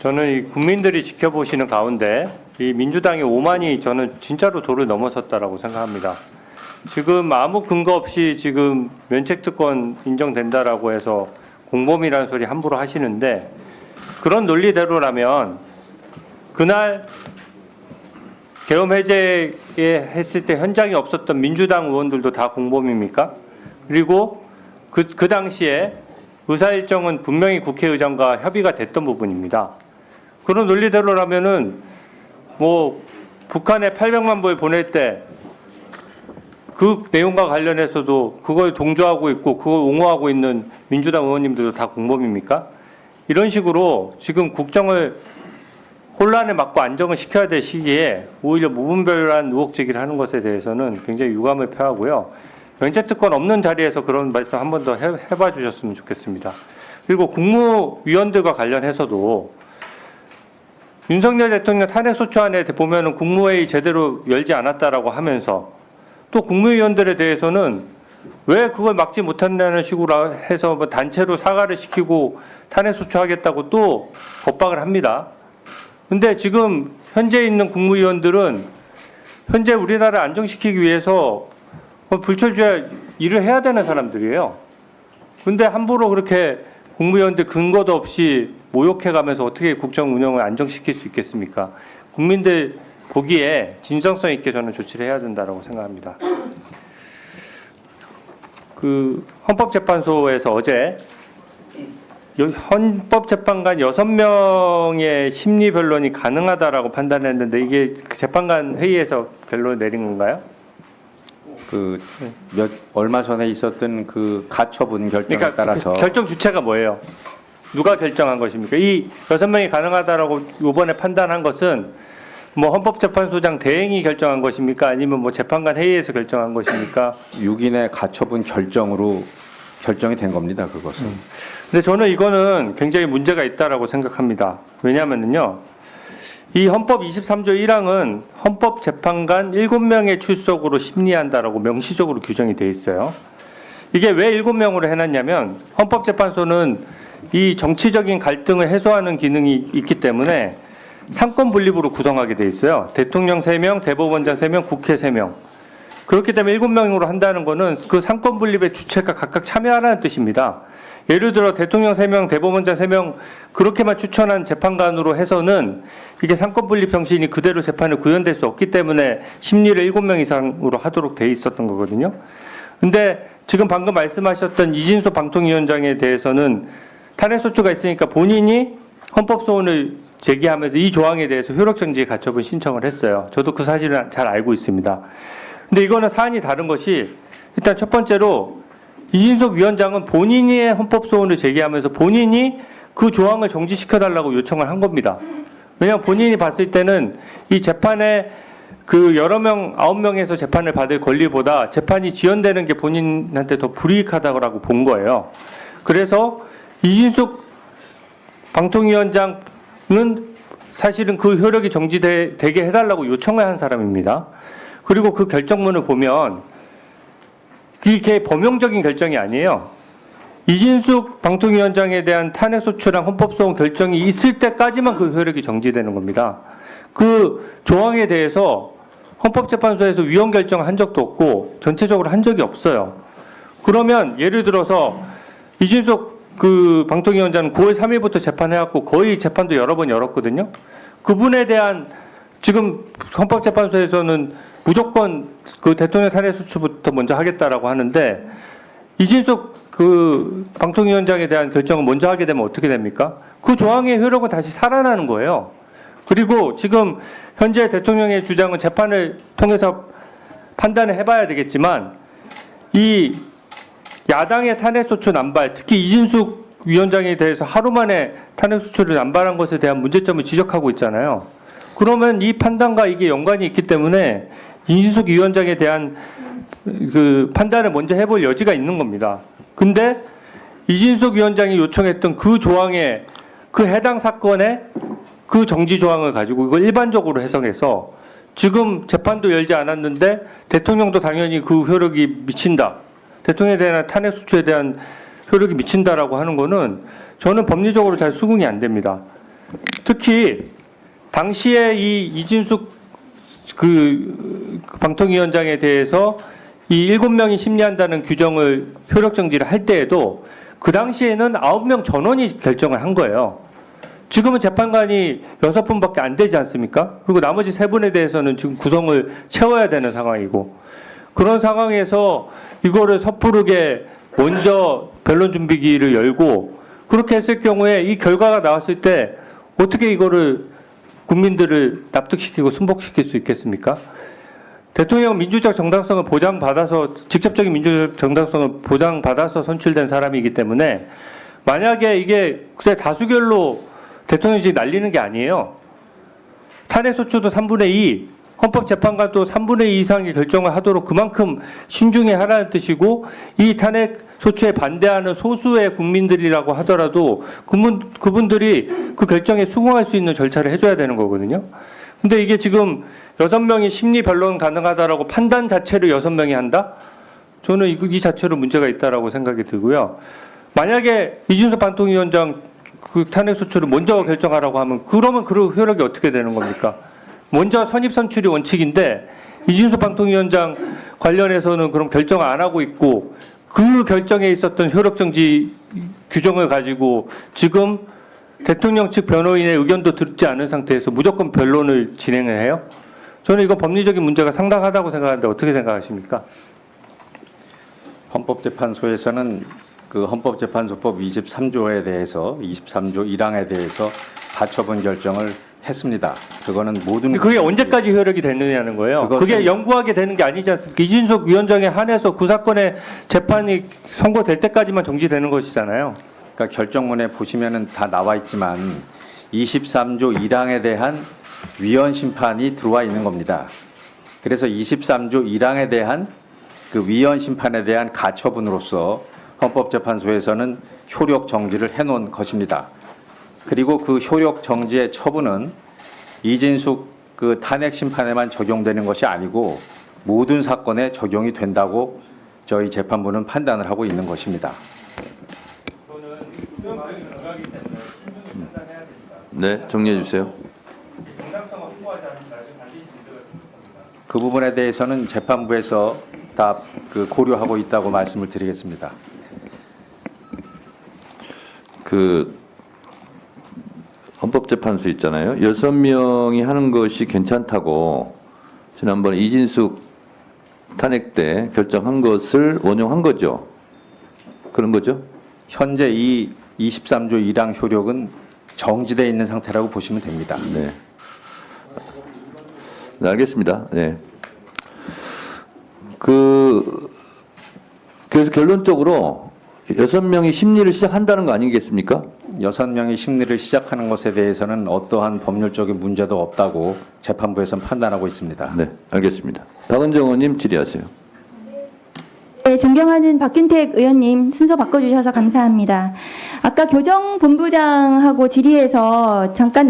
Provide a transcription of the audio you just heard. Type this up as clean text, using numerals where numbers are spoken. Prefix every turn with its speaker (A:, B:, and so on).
A: 저는 이 국민들이 지켜보시는 가운데 이 민주당의 오만이 저는 진짜로 도를 넘어섰다라고 생각합니다. 지금 아무 근거 없이 지금 면책특권 인정된다라고 해서 공범이라는 소리 함부로 하시는데, 그런 논리대로라면 그날 계엄 해제 했을 때 현장에 없었던 민주당 의원들도 다 공범입니까? 그리고 그 당시에 의사일정은 분명히 국회의장과 협의가 됐던 부분입니다. 그런 논리대로라면은 뭐 북한에 800만 불 보낼 때 그 내용과 관련해서도 그걸 동조하고 있고 그걸 옹호하고 있는 민주당 의원님들도 다 공범입니까? 이런 식으로 지금 국정을 혼란에 막고 안정을 시켜야 될 시기에 오히려 무분별한 의혹 제기를 하는 것에 대해서는 굉장히 유감을 표하고요. 면책특권 없는 자리에서 그런 말씀 한 번 더 해봐 주셨으면 좋겠습니다. 그리고 국무위원들과 관련해서도 윤석열 대통령 탄핵소추안에 보면은 국무회의 제대로 열지 않았다라고 하면서 또 국무위원들에 대해서는 왜 그걸 막지 못한다는 식으로 해서 뭐 단체로 사과를 시키고 탄핵소추하겠다고 또 겁박을 합니다. 근데 지금 현재 있는 국무위원들은 현재 우리나라를 안정시키기 위해서 불철주야 일을 해야 되는 사람들이에요. 근데 함부로 그렇게 국무위원들 근거도 없이 모욕해가면서 어떻게 국정 운영을 안정시킬 수 있겠습니까? 국민들 보기에 진정성 있게 저는 조치를 해야 된다고 생각합니다. 그 헌법재판소에서 어제 헌법재판관 6명의 심리 변론이 가능하다라고 판단했는데 이게 재판관 회의에서 결론을 내린 건가요?
B: 얼마 전에 있었던 그 가처분 결정에 따라서
A: 결정 주체가 뭐예요? 누가 결정한 것입니까? 이 6명이 가능하다라고 이번에 판단한 것은 뭐 헌법재판소장 대행이 결정한 것입니까? 아니면 뭐 재판관 회의에서 결정한 것입니까?
B: 6인의 가처분 결정으로 결정이 된 겁니다. 그것은.
A: 근데 저는 이거는 굉장히 문제가 있다라고 생각합니다. 왜냐하면요, 이 헌법 23조 1항은 헌법재판관 7명의 출석으로 심리한다라고 명시적으로 규정이 돼 있어요. 이게 왜 7명으로 해놨냐면 헌법재판소는 이 정치적인 갈등을 해소하는 기능이 있기 때문에 상권 분립으로 구성하게 돼 있어요. 대통령 3명, 대법원장 3명, 국회 3명. 그렇기 때문에 7명으로 한다는 거는 그 상권 분립의 주체가 각각 참여하라는 뜻입니다. 예를 들어 대통령 3명, 대법원장 3명 그렇게만 추천한 재판관으로 해서는 이게 상권 분립 정신이 그대로 재판에 구현될 수 없기 때문에 심리를 7명 이상으로 하도록 돼 있었던 거거든요. 근데 지금 방금 말씀하셨던 이진수 방통위원장에 대해서는 탄핵소추가 있으니까 본인이 헌법소원을 제기하면서 이 조항에 대해서 효력정지 가처분 신청을 했어요. 저도 그 사실을 잘 알고 있습니다. 근데 이거는 사안이 다른 것이, 일단 첫 번째로 이진석 위원장은 본인의 헌법소원을 제기하면서 본인이 그 조항을 정지시켜달라고 요청을 한 겁니다. 왜냐하면 본인이 봤을 때는 이 재판에 그 여러 명, 9명에서 재판을 받을 권리보다 재판이 지연되는 게 본인한테 더 불이익하다고 본 거예요. 그래서 이진숙 방통위원장은 사실은 그 효력이 정지되게 해달라고 요청을 한 사람입니다. 그리고 그 결정문을 보면 그게 범용적인 결정이 아니에요. 이진숙 방통위원장에 대한 탄핵소추랑 헌법소원 결정이 있을 때까지만 그 효력이 정지되는 겁니다. 그 조항에 대해서 헌법재판소에서 위헌 결정을 한 적도 없고 전체적으로 한 적이 없어요. 그러면 예를 들어서 이진숙 그 방통위원장은 9월 3일부터 재판해왔고 거의 재판도 여러 번 열었거든요. 그분에 대한 지금 헌법재판소에서는 무조건 그 대통령 탄핵소추부터 먼저 하겠다라고 하는데 이진숙 그 방통위원장에 대한 결정을 먼저 하게 되면 어떻게 됩니까? 그 조항의 효력은 다시 살아나는 거예요. 그리고 지금 현재 대통령의 주장은 재판을 통해서 판단을 해봐야 되겠지만 이 야당의 탄핵소추 남발, 특히 이진숙 위원장에 대해서 하루 만에 탄핵소추를 남발한 것에 대한 문제점을 지적하고 있잖아요. 그러면 이 판단과 이게 연관이 있기 때문에 이진숙 위원장에 대한 그 판단을 먼저 해볼 여지가 있는 겁니다. 근데 이진숙 위원장이 요청했던 그 조항에 그 해당 사건의 그 정지 조항을 가지고 이걸 일반적으로 해석해서 지금 재판도 열지 않았는데 대통령도 당연히 그 효력이 미친다. 대통령에 대한 탄핵소추에 대한 효력이 미친다라고 하는 거는 저는 법리적으로 잘 수긍이 안 됩니다. 특히 특히 당시에 이 이진숙 방통위원장에 대해서 이 7명이 심리한다는 규정을 효력 정지를 할 때에도 그 당시에는 9명 전원이 결정을 한 거예요. 지금은 재판관이 6분밖에 안 되지 않습니까? 그리고 나머지 3분에 대해서는 지금 구성을 채워야 되는 상황이고, 그런 상황에서 이거를 섣부르게 먼저 변론 준비기를 열고 그렇게 했을 경우에 이 결과가 나왔을 때 어떻게 이거를 국민들을 납득시키고 순복시킬 수 있겠습니까? 대통령은 민주적 정당성을 보장받아서, 직접적인 민주적 정당성을 보장받아서 선출된 사람이기 때문에 만약에 이게 그때 다수결로 대통령직이 날리는 게 아니에요. 탄핵소추도 3분의 2, 헌법재판관도 3분의 2 이상의 결정을 하도록 그만큼 신중히 하라는 뜻이고, 이 탄핵소추에 반대하는 소수의 국민들이라고 하더라도 그분들이 그 결정에 수긍할 수 있는 절차를 해줘야 되는 거거든요. 근데 이게 지금 6명이 심리 변론 가능하다라고 판단 자체를 6명이 한다? 저는 이 자체로 문제가 있다라고 생각이 들고요. 만약에 이준석 방통위원장 그 탄핵소추를 먼저 결정하라고 하면 그러면 그 효력이 어떻게 되는 겁니까? 먼저 선입 선출이 원칙인데 이준석 방통위원장 관련해서는 그럼 결정 안 하고 있고, 그 결정에 있었던 효력정지 규정을 가지고 지금 대통령 측 변호인의 의견도 듣지 않은 상태에서 무조건 변론을 진행을 해요? 저는 이거 법리적인 문제가 상당하다고 생각하는데 어떻게 생각하십니까?
B: 헌법재판소에서는 그 헌법재판소법 23조에 대해서 23조 1항에 대해서 가처분 결정을 했습니다. 그거는 모든
A: 그게 언제까지 효력이 되느냐는 거예요. 그게 영구하게 되는 게 아니지 않습니까? 이준석 위원장에 한해서 그 사건의 재판이 선고될 때까지만 정지되는 것이잖아요.
B: 그러니까 결정문에 보시면은 다 나와 있지만 23조 1항에 대한 위헌 심판이 들어와 있는 겁니다. 그래서 23조 1항에 대한 그 위헌 심판에 대한 가처분으로서 헌법재판소에서는 효력 정지를 해놓은 것입니다. 그리고 그 효력 정지의 처분은 이진숙 그 탄핵 심판에만 적용되는 것이 아니고 모든 사건에 적용이 된다고 저희 재판부는 판단을 하고 있는 것입니다.
C: 네, 정리해 주세요.
B: 그 부분에 대해서는 재판부에서 다 그 고려하고 있다고 말씀을 드리겠습니다.
C: 그 헌법재판소 있잖아요. 6명이 하는 것이 괜찮다고 지난번에 이진숙 탄핵 때 결정한 것을 원용한 거죠. 그런 거죠?
B: 현재 이 23조 1항 효력은 정지되어 있는 상태라고 보시면 됩니다.
C: 네. 네, 알겠습니다. 네. 그래서 결론적으로 6명이 심리를 시작한다는 거 아니겠습니까?
B: 6명이 심리를 시작하는 것에 대해서는 어떠한 법률적인 문제도 없다고 재판부에서는 판단하고 있습니다.
C: 네, 알겠습니다. 박은정 의원님 질의하세요.
D: 네, 존경하는 박균택 의원님 순서 바꿔주셔서 감사합니다. 아까 교정본부장하고 질의해서 잠깐